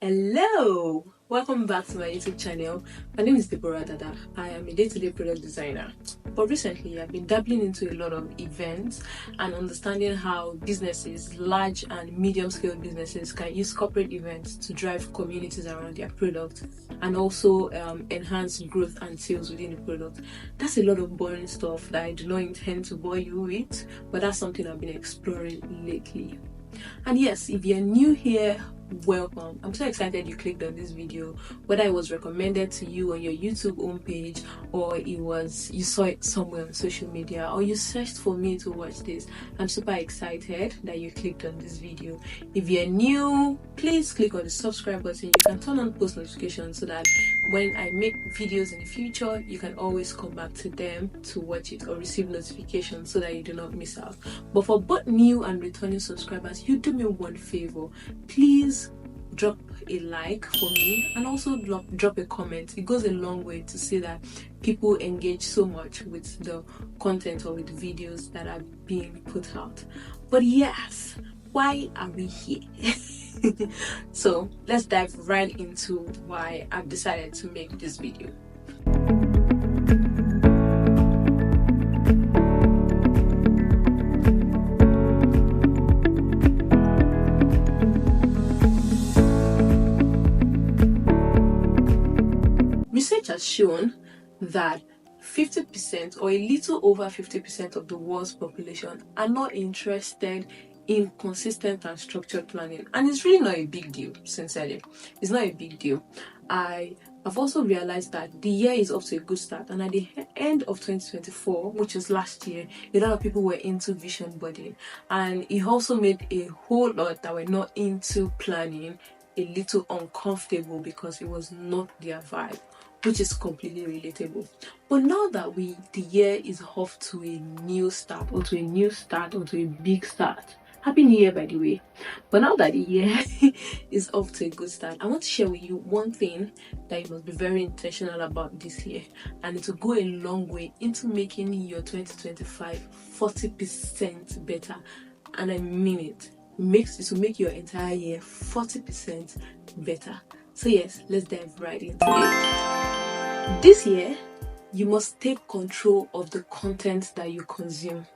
Hello, welcome back to my YouTube channel. My name is Deborah Dada. I am a day-to-day product designer, but recently I've been dabbling into a lot of events and understanding how businesses, large and medium-scale businesses, can use corporate events to drive communities around their product and also enhance growth and sales within the product. That's a lot of boring stuff that I do not intend to bore you with, but that's something I've been exploring lately. And yes, if you're new here, welcome. I'm so excited you clicked on this video, whether it was recommended to you on your YouTube homepage or you saw it somewhere on social media or you searched for me to watch this. I'm super excited that you clicked on this video. If you're new, please click on the subscribe button. You can turn on post notifications so that when I make videos in the future, you can always come back to them to watch it or receive notifications so that you do not miss out. But for both new and returning subscribers, you do me one favor. Please drop a like for me and also drop a comment. It goes a long way to see that people engage so much with the content or with the videos that are being put out. But yes, why are we here? So let's dive right into why I've decided to make this video. Research has shown that 50% or a little over 50% of the world's population are not interested in consistent and structured planning, and it's really not a big deal. Sincerely, it's not a big deal. I've also realized that the year is off to a good start, and at the end of 2024, which was last year, a lot of people were into vision boarding, and it also made a whole lot that were not into planning a little uncomfortable because it was not their vibe, which is completely relatable. But now that the year is off to a new start, or to a big start. Happy New Year, by the way. But now that the year is off to a good start, I want to share with you one thing that you must be very intentional about this year, and it will go a long way into making your 2025 40% better. And I mean it. It will make your entire year 40% better. So yes, let's dive right into it. This year, you must take control of the content that you consume.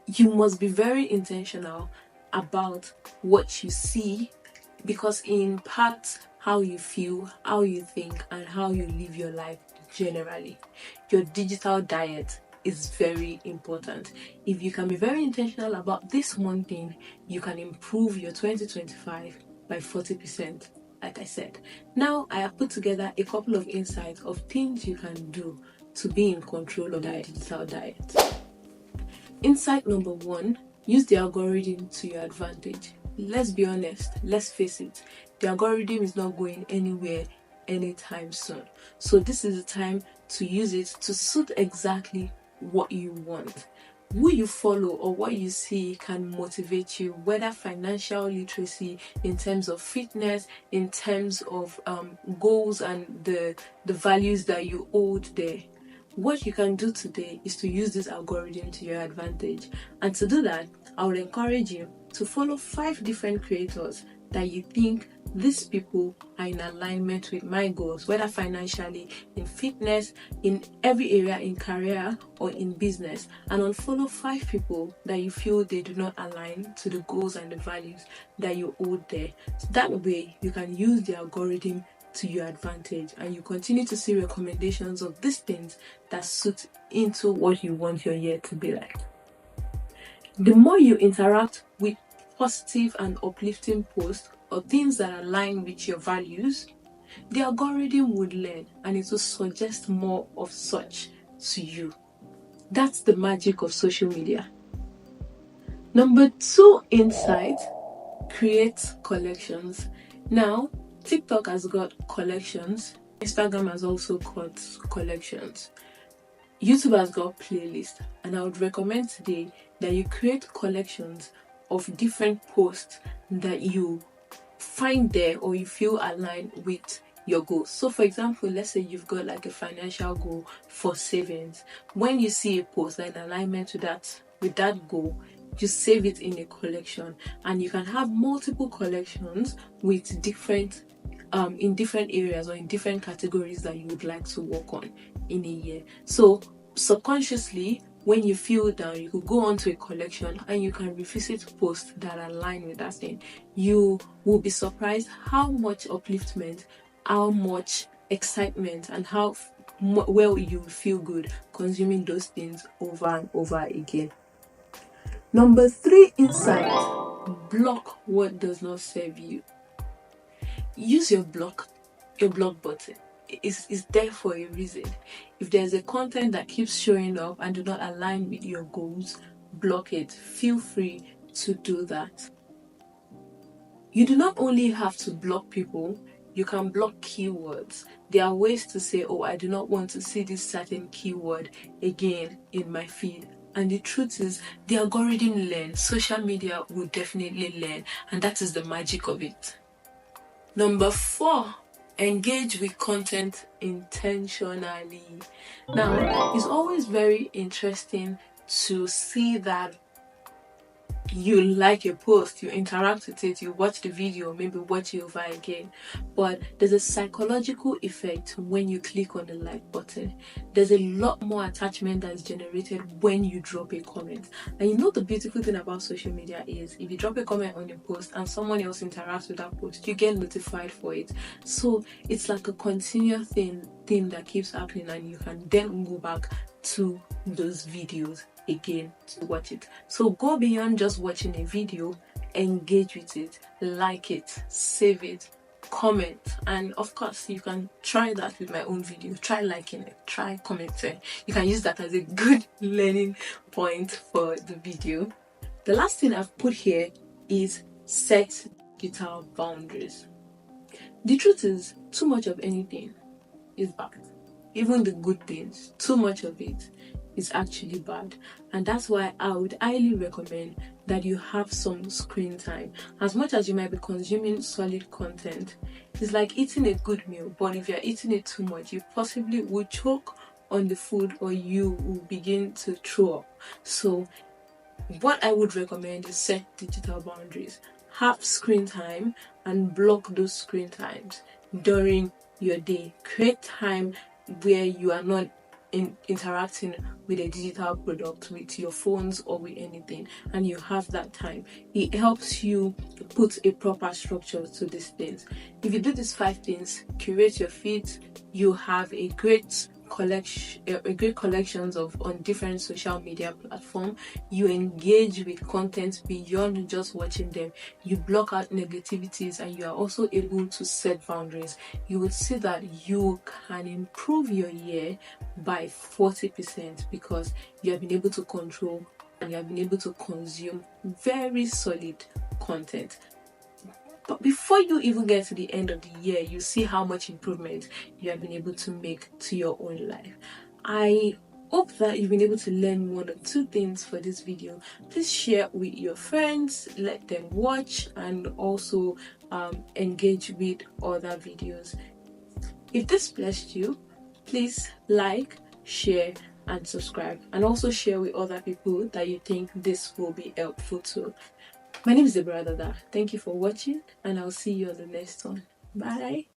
You must be very intentional about what you see, because it impacts how you feel, how you think, and how you live your life generally. Your digital diet is very important. If you can be very intentional about this one thing, you can improve your 2025 by 40%. Like I said. Now I have put together a couple of insights of things you can do to be in control of that digital diet. Insight number 1, use the algorithm to your advantage. Let's be honest, let's face it, the algorithm is not going anywhere anytime soon. So this is the time to use it to suit exactly what you want. Who you follow or what you see can motivate you, whether financial literacy, in terms of fitness, in terms of goals and the values that you hold there. What you can do today is to use this algorithm to your advantage. And to do that, I would encourage you to follow 5 different creators that you think these people are in alignment with my goals, whether financially, in fitness, in every area, in career or in business, and unfollow 5 people that you feel they do not align to the goals and the values that you hold there. So that way you can use the algorithm to your advantage and you continue to see recommendations of these things that suit into what you want your year to be like. The more you interact with positive and uplifting posts or things that align with your values, the algorithm would learn and it will suggest more of such to you. That's the magic of social media. Number 2 insight, create collections. Now, TikTok has got collections, Instagram has also got collections, YouTube has got playlists, and I would recommend today that you create collections of different posts that you find there or you feel aligned with your goals. So for example, let's say you've got like a financial goal for savings. When you see a post that in alignment with that goal, you save it in a collection, and you can have multiple collections with different in different areas or in different categories that you would like to work on in a year. So subconsciously, when you feel down, you could go onto a collection and you can revisit posts that align with that thing. You will be surprised how much upliftment, how much excitement, and how well you feel good consuming those things over and over again. Number 3 insight: block what does not serve you. Use your block button. It's there for a reason. If there's a content that keeps showing up and do not align with your goals, block it. Feel free to do that. You do not only have to block people, you can block keywords. There are ways to say, oh, I do not want to see this certain keyword again in my feed. And the truth is, the algorithm learns. Social media will definitely learn, and that is the magic of it. Number 4, engage with content intentionally. Now, it's always very interesting to see that you like your post, you interact with it, you watch the video, maybe watch it over again. But there's a psychological effect when you click on the like button. There's a lot more attachment that is generated when you drop a comment. And you know the beautiful thing about social media is if you drop a comment on your post and someone else interacts with that post, you get notified for it. So it's like a continuous thing that keeps happening, and you can then go back to those videos again to watch it. So go beyond just watching a video, engage with it, like it, save it, comment, and of course you can try that with my own video. Try liking it, try commenting. You can use that as a good learning point for the video. The last thing I've put here is set digital boundaries. The truth is, too much of anything is bad. Even the good things, too much of it is actually bad. And that's why I would highly recommend that you have some screen time. As much as you might be consuming solid content, it's like eating a good meal, but if you're eating it too much, you possibly will choke on the food or you will begin to throw up. So what I would recommend is set digital boundaries. Have screen time and block those screen times during your day. Create time where you are not interacting with a digital product, with your phones or with anything, and you have that time. It helps you put a proper structure to these things. If you do these 5 things, curate your feed, you have a great collections of on different social media platforms. You engage with content beyond just watching them. You block out negativities, and you are also able to set boundaries. You would see that you can improve your year by 40% because you have been able to control and you have been able to consume very solid content. But before you even get to the end of the year, you see how much improvement you have been able to make to your own life. I hope that you've been able to learn 1 or 2 things for this video. Please share with your friends, let them watch, and also engage with other videos. If this blessed you, please like, share, and subscribe, and also share with other people that you think this will be helpful to. My name is Deborah Dada. Thank you for watching, and I'll see you on the next one. Bye.